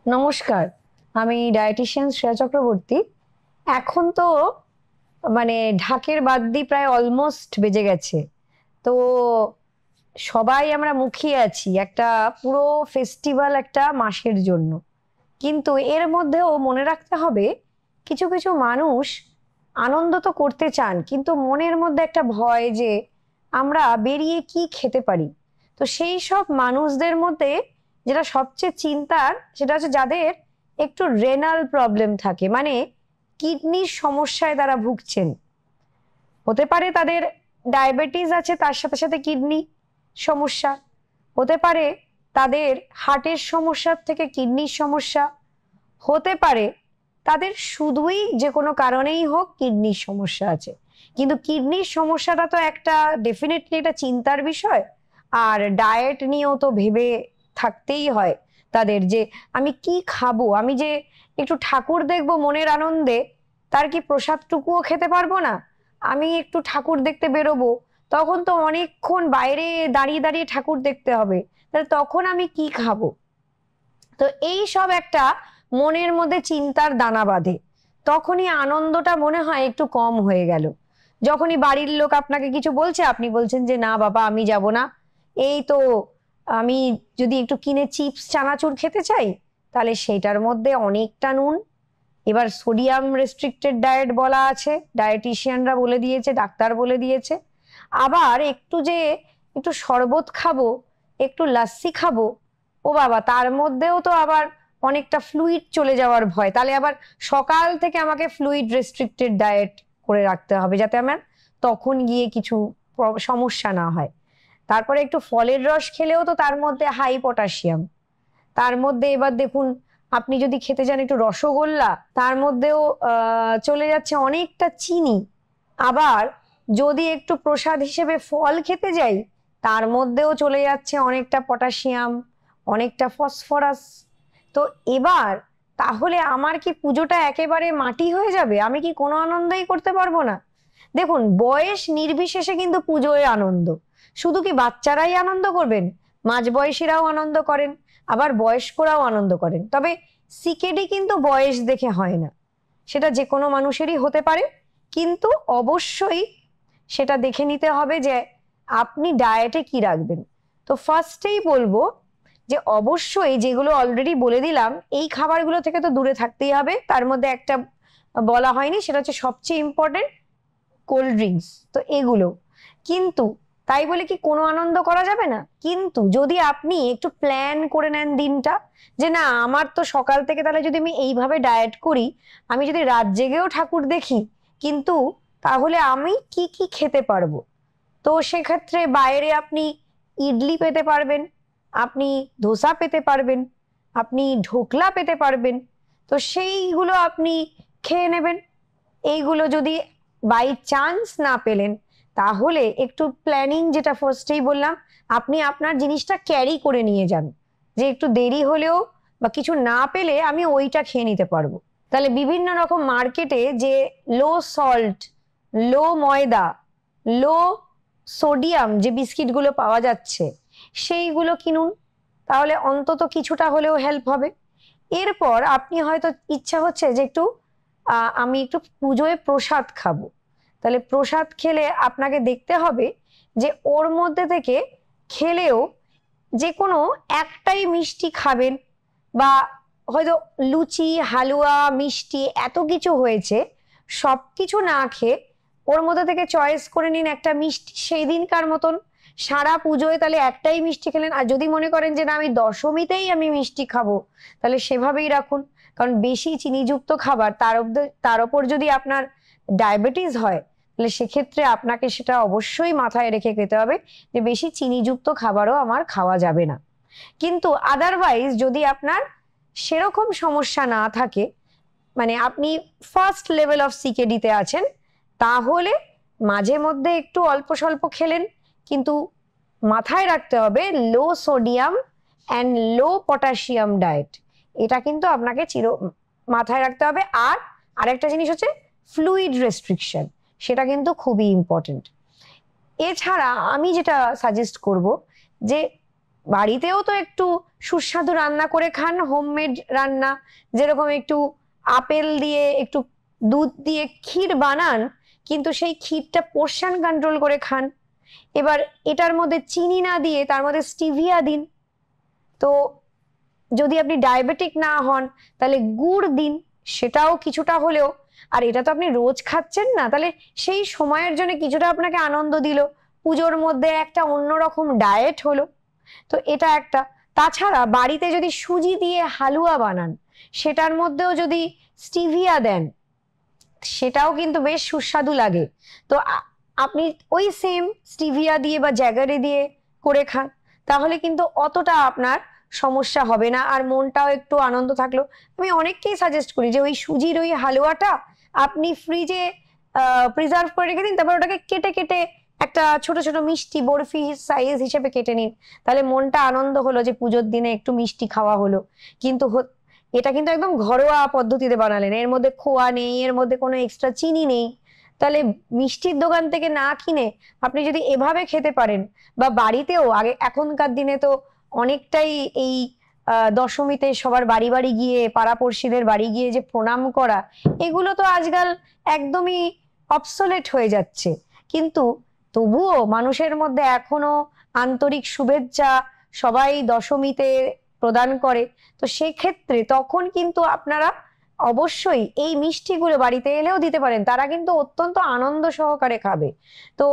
নমস্কার, আমি ডায়েটিশিয়ান শ্রেয়া চক্রবর্তী। এখন তো মানে ঢাকের বাদ্যি প্রায় অলমোস্ট বেজে গেছে। তো সবাই আমরা মুখিয়ে আছি একটা পুরো ফেস্টিভ্যাল একটা মাসের জন্য। কিন্তু এর মধ্যেও মনে রাখতে হবে, কিছু কিছু মানুষ আনন্দ তো করতে চান, কিন্তু মনের মধ্যে একটা ভয় যে আমরা বেরিয়ে কি খেতে পারি। তো সেই সব মানুষদের মধ্যে যেটা সবচেয়ে চিন্তার, সেটা হচ্ছে যাদের একটু রেনাল প্রবলেম থাকে, মানে কিডনির সমস্যায় তারা ভুগছেন। হতে পারে তাদের ডায়াবেটিস আছে, তার সাথে সাথে কিডনি সমস্যা। হতে পারে তাদের হার্টের সমস্যার থেকে কিডনির সমস্যা। হতে পারে তাদের শুধুই যে কোনো কারণেই হোক কিডনির সমস্যা আছে। কিন্তু কিডনির সমস্যাটা তো একটা ডেফিনেটলি একটা চিন্তার বিষয়। আর ডায়েট নিয়েও তো ভেবে থাকতেই হয় তাদের, যে আমি কি খাবো। আমি যে একটু ঠাকুর দেখবো মনের আনন্দে, তার কি প্রসাদটুকুও খেতে পারবো না? আমি একটু ঠাকুর দেখতে বেরোবো, তখন তো অনেকক্ষণ বাইরে দাঁড়িয়ে দাঁড়িয়ে ঠাকুর দেখতে হবে। তাহলে তখন আমি কি খাবো? তো এই সব একটা মনের মধ্যে চিন্তার দানা বাঁধে। তখনই আনন্দটা মনে হয় একটু কম হয়ে গেল। যখনই বাড়ির লোক আপনাকে কিছু বলছে, আপনি বলছেন যে না বাবা, আমি যাব না। এই তো, আমি যদি একটু কিনে চিপস চানাচুর খেতে চাই, তাহলে সেটার মধ্যে অনেকটা নুন। এবার সোডিয়াম রেস্ট্রিক্টেড ডায়েট বলা আছে, ডায়েটিশিয়ানরা বলে দিয়েছে, ডাক্তার বলে দিয়েছে। আবার একটু যে একটু শরবত খাবো, একটু লাস্সি খাবো, ও বাবা, তার মধ্যেও তো আবার অনেকটা ফ্লুইড চলে যাওয়ার ভয়। তাহলে আবার সকাল থেকে আমাকে ফ্লুইড রেস্ট্রিক্টেড ডায়েট করে রাখতে হবে, যাতে আমার তখন গিয়ে কিছু সমস্যা না হয়। তারপরে একটু ফলের রস খেলেও তো তার মধ্যে হাই পটাশিয়াম। তার মধ্যে এবার দেখুন, আপনি যদি খেতে যান একটু রসগোল্লা, তার মধ্যেও চলে যাচ্ছে অনেকটা চিনি। আবার যদি একটু প্রসাদ হিসেবে ফল খেতে যাই, তার মধ্যেও চলে যাচ্ছে অনেকটা পটাশিয়াম, অনেকটা ফসফরাস। তো এবার তাহলে আমার কি পুজোটা একেবারে মাটি হয়ে যাবে? আমি কি কোনো আনন্দই করতে পারবো না? দেখুন, বয়স নির্বিশেষে কিন্তু পুজোয় আনন্দ। শুধু কি বাচ্চারাই আনন্দ করবেন? মাঝবয়সীরাও আনন্দ করেন, আবার বয়স্করাও আনন্দ করেন। তবে সিকেডি কিন্তু বয়স দেখে হয় না, সেটা যে কোনো মানুষেরই হতে পারে। কিন্তু অবশ্যই সেটা দেখে নিতে হবে যে আপনি ডায়েটে কি রাখবেন। তো ফার্স্টেই বলবো যে অবশ্যই যেগুলো অলরেডি বলে দিলাম, এই খাবারগুলো থেকে তো দূরে থাকতেই হবে। তার মধ্যে একটা বলা হয়নি, সেটা হচ্ছে সবচেয়ে ইম্পর্টেন্ট, কোল্ড ড্রিঙ্কস। তো এগুলো কিন্তু, তাই বলে কি কোনো আনন্দ করা যাবে না? কিন্তু যদি আপনি একটু প্ল্যান করে নেন দিনটা, যে না, আমার তো সকাল থেকে তাহলে যদি আমি এইভাবে ডায়েট করি, আমি যদি রাত জেগেও ঠাকুর দেখি, কিন্তু তাহলে আমি কি কি খেতে পারবো। তো সেক্ষেত্রে বাইরে আপনি ইডলি পেতে পারবেন, আপনি ধোসা পেতে পারবেন, আপনি ঢোকলা পেতে পারবেন। তো সেইগুলো আপনি খেয়ে নেবেন। এইগুলো যদি বাই চান্স না পেলেন, তাহলে একটু প্ল্যানিং, যেটা ফার্স্টেই বললাম, আপনি আপনার জিনিসটা ক্যারি করে নিয়ে যান, যে একটু দেরি হলেও বা কিছু না পেলে আমি ওইটা খেয়ে নিতে পারবো। তাহলে বিভিন্ন রকম মার্কেটে যে লো সল্ট, লো ময়দা, লো সোডিয়াম যে বিস্কিটগুলো পাওয়া যাচ্ছে, সেইগুলো কিনুন। তাহলে অন্তত কিছুটা হলেও হেল্প হবে। এরপর আপনি হয়তো ইচ্ছা হচ্ছে যে একটু আমি একটু পুজোয় প্রসাদ খাবো। তাহলে প্রসাদ খেলে আপনাকে দেখতে হবে যে ওর মধ্যে থেকে খেলেও যে কোনো একটাই মিষ্টি খাবেন, বা হয়তো লুচি, হালুয়া, মিষ্টি এত কিছু হয়েছে, সব কিছু না খেয়ে ওর মধ্যে থেকে চয়েস করে নিন একটা মিষ্টি সেই দিনকার মতন। সারা পুজোয় তাহলে একটাই মিষ্টি খেলেন। আর যদি মনে করেন যে না, আমি দশমীতেই আমি মিষ্টি খাবো, তাহলে সেভাবেই রাখুন। কারণ বেশি চিনিযুক্ত খাবার, তার উপর যদি আপনার ডায়াবেটিস হয়, তাহলে সেক্ষেত্রে আপনাকে সেটা অবশ্যই মাথায় রেখে খেতে হবে যে বেশি চিনিযুক্ত খাবারও আমার খাওয়া যাবে না। কিন্তু আদারওয়াইজ যদি আপনার সেরকম সমস্যা না থাকে, মানে আপনি ফার্স্ট লেভেল অফ সিকেডিতে আছেন, তাহলে মাঝে মধ্যে একটু অল্প স্বল্প খেলেন। কিন্তু মাথায় রাখতে হবে low sodium and low potassium diet. এটা কিন্তু আপনাকে মাথায় রাখতে হবে। আর আরেকটা জিনিস হচ্ছে ফ্লুইড রেস্ট্রিকশন, সেটা কিন্তু খুবই ইম্পর্টেন্ট। এছাড়া আমি যেটা সাজেস্ট করব, যে বাড়িতেও তো একটু সুস্বাদু রান্না করে খান, হোমমেড রান্না, যেরকম একটু আপেল দিয়ে একটু দুধ দিয়ে ক্ষীর বানান, কিন্তু সেই ক্ষীরটা পোর্শন কন্ট্রোল করে খান। এবার এটার মধ্যে চিনি না দিয়ে তার মধ্যে স্টিভিয়া দিন। তো যদি আপনি ডায়াবেটিক না হন তাহলে গুড় দিন, সেটাও কিছুটা হলেও। আর এটা তো আপনি রোজ খাচ্ছেন না, তাহলে সেই সময়ের জন্য কিছুটা আপনাকে আনন্দ দিল, পুজোর মধ্যে একটা অন্যরকম ডায়েট হলো। তো এটা একটা। তাছাড়া বাড়িতে যদি সুজি দিয়ে হালুয়া বানান, সেটার মধ্যেও যদি স্টিভিয়া দেন, সেটাও কিন্তু বেশ সুস্বাদু লাগে। তো আপনি ওই সেম স্টিভিয়া দিয়ে বা জ্যাগারি দিয়ে করে খান, তাহলে কিন্তু অতটা আপনার সমস্যা হবে না, আর মনটাও একটু আনন্দ থাকলো। আমি অনেককেই সাজেস্ট করি যে ওই সুজির ওই হালুয়াটা আপনি ফ্রিজে প্রিজার্ভ করে রেখে দিন, তারপর ওটাকে কেটে কেটে একটা ছোট ছোট মিষ্টি বরফি সাইজ হিসেবে কেটে নিন, তাহলে মনটা আনন্দ হলো যে পুজোর দিনে একটু মিষ্টি খাওয়া হলো। কিন্তু এটা কিন্তু একদম ঘরোয়া পদ্ধতিতে বানালেন, এর মধ্যে খোয়া নেই, এর মধ্যে কোনো এক্সট্রা চিনি নেই। তাহলে মিষ্টির দোকান থেকে না কিনে আপনি যদি এভাবে খেতে পারেন, বা বাড়িতেও আগে, এখনকার দিনে তো অনেকটাই এই দশমীতে সবার বাড়ি বাড়ি গিয়ে, পাড়াপড়শিদের বাড়ি গিয়ে যে প্রণাম করা, এগুলো তো আজকাল একদমই অবসোলেট হয়ে যাচ্ছে। কিন্তু তবুও মানুষের মধ্যে এখনো আন্তরিক শুভেচ্ছা সবাই দশমীতে প্রদান করে। তো সেক্ষেত্রে তখন কিন্তু আপনারা অবশ্যই এই মিষ্টিগুলো বাড়িতে এলেও দিতে পারেন, তারা কিন্তু অত্যন্ত আনন্দ সহকারে খাবে। তো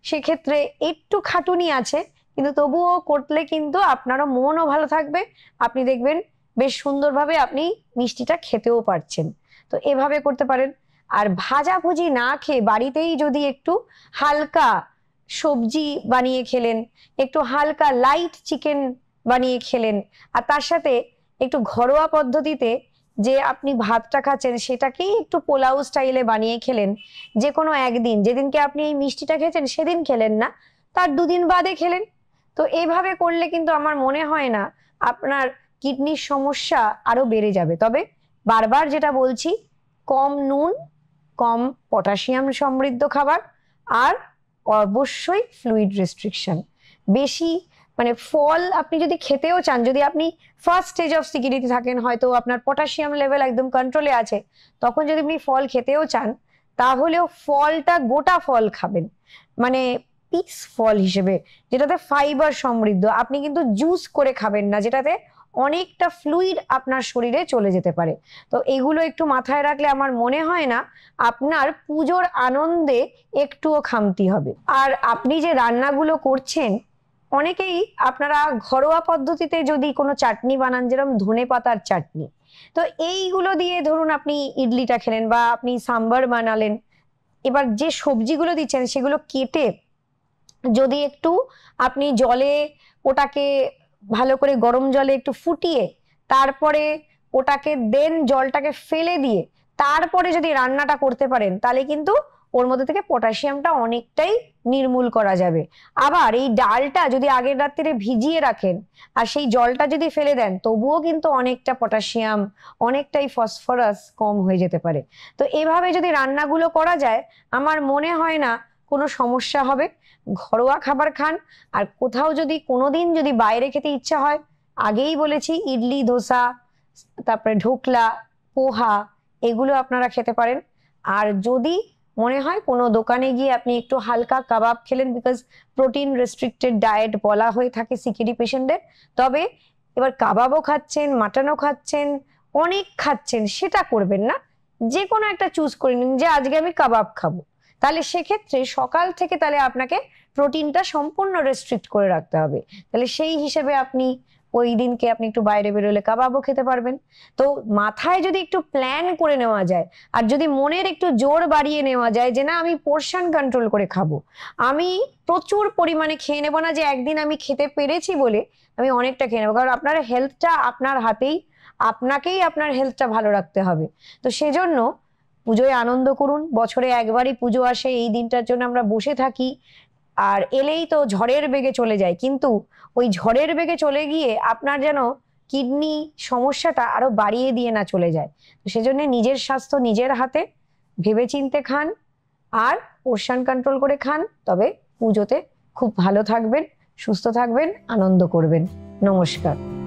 সেক্ষেত্রে একটু খাটুনি আছে, কিন্তু তবুও করলে কিন্তু আপনারও মনও ভালো থাকবে, আপনি দেখবেন বেশ সুন্দরভাবে আপনি মিষ্টিটা খেতেও পারছেন। তো এভাবে করতে পারেন। আর ভাজাভুজি না খেয়ে বাড়িতেই যদি একটু হালকা সবজি বানিয়ে খেলেন, একটু হালকা লাইট চিকেন বানিয়ে খেলেন, আর তার সাথে একটু ঘরোয়া পদ্ধতিতে যে আপনি ভাতটা খাচ্ছেন সেটাকেই একটু পোলাও স্টাইলে বানিয়ে খেলেন, যে কোনো একদিন, যেদিনকে আপনি এই মিষ্টিটা খেয়েছেন সেদিন খেলেন না, তার দুদিন বাদে খেলেন। তো এইভাবে করলে কিন্তু আমার মনে হয় না আপনার কিডনির সমস্যা আরো বেড়ে যাবে। তবে বারবার যেটা বলছি, কম নুন, কম পটাশিয়াম সমৃদ্ধ খাবার, আর অবশ্যই ফ্লুইড রেস্ট্রিকশন। বেশি মানে ফল আপনি যদি খেতেও চান, যদি আপনি ফার্স্ট স্টেজ অফ সিকিউরিটি থাকেন, হয়তো আপনার পটাশিয়াম লেভেল একদম কন্ট্রোলে আছে, তখন যদি আপনি ফল খেতেও চান, তাহলেও ফলটা গোটা ফল খাবেন, মানে পিস ফল হিসেবে, যেটাতে ফাইবার সমৃদ্ধ। আপনি কিন্তু জুস করে খাবেন না, যেটাতে অনেকটা ফ্লুইড আপনার শরীরে চলে যেতে পারে। তো এগুলো একটু মাথায় রাখলে আমার মনে হয় না আপনার পুজোর আনন্দে একটুও খামতি হবে। আর আপনি যে রান্নাগুলো করছেন, অনেকেই আপনারা ঘরোয়া পদ্ধতিতে যদি কোনো চাটনি বানান, যেরকম ধনে পাতার চাটনি, তো এইগুলো দিয়ে ধরুন আপনি ইডলিটা খেলেন বা আপনি সাম্বার বানালেন, এবার যে সবজিগুলো দিচ্ছেন সেগুলো কেটে যদি একটু আপনি জলে ওটাকে ভালো করে গরম জলে একটু ফুটিয়ে, তারপরে ওটাকে দেন জলটাকে ফেলে দিয়ে তারপরে যদি রান্নাটা করতে পারেন, তাহলে কিন্তু ওর মধ্যে থেকে পটাশিয়ামটা অনেকটাই নির্মূল করা যাবে। আবার এই ডালটা যদি আগের রাত্রিরে ভিজিয়ে রাখেন আর সেই জলটা যদি ফেলে দেন, তবুও কিন্তু অনেকটা পটাশিয়াম, অনেকটাই ফসফরাস কম হয়ে যেতে পারে। তো এভাবে যদি রান্নাগুলো করা যায়, আমার মনে হয় না কোনো সমস্যা হবে। ঘরোয়া খাবার খান। আর কোথাও যদি কোনোদিন যদি বাইরে খেতে ইচ্ছা হয়, আগেই বলেছি ইডলি, ধোসা, তারপরে ঢোকলা, পোহা, এগুলো আপনারা খেতে পারেন। আর যদি মনে হয় কোনো দোকানে গিয়ে আপনি একটু হালকা কাবাব খেলেন, বিকজ প্রোটিন রেস্ট্রিক্টেড ডায়েট বলা হয়ে থাকে সিকিডি পেশেন্টদের, তবে এবার কাবাবও খাচ্ছেন, মাটনও খাচ্ছেন, অনেক খাচ্ছেন, সেটা করবেন না। যে কোনো একটা চুজ করে নিন যে আজকে আমি কাবাব খাবো, তাহলে সেক্ষেত্রে সকাল থেকে তাহলে আপনাকে প্রোটিনটা সম্পূর্ণ রেস্ট্রিক্ট করে রাখতে হবে। তাহলে সেই হিসেবে আপনি ওই দিনকে আপনি একটু বাইরে বেরোলে কাবাবও খেতে পারবেন। তো মাথায় যদি একটু প্ল্যান করে নেওয়া যায়, আর যদি মনের একটু জোর বাড়িয়ে নেওয়া যায় যে না আমি পোর্শন কন্ট্রোল করে খাবো, আমি প্রচুর পরিমাণে খেয়ে নেবো না, যে একদিন আমি খেতে পেরেছি বলে আমি অনেকটা খেয়ে নেবো, কারণ আপনার হেলথটা আপনার হাতেই, আপনাকেই আপনার হেলথটা ভালো রাখতে হবে। তো সেজন্য পুজোয় আনন্দ করুন। বছরে একবারই পুজো আসে, এই দিনটার জন্য আমরা বসে থাকি, আর এলেই তো ঝড়ের বেগে চলে যায়, কিন্তু ওই ঝড়ের বেগে চলে গিয়ে আপনার যেন কিডনি সমস্যাটা আরো বাড়িয়ে দিয়ে না চলে যায়। তো সেজন্য নিজের স্বাস্থ্য নিজের হাতে, ভেবেচিন্তে খান আর পোর্শন কন্ট্রোল করে খান, তবে পুজোতে খুব ভালো থাকবেন, সুস্থ থাকবেন, আনন্দ করবেন। নমস্কার।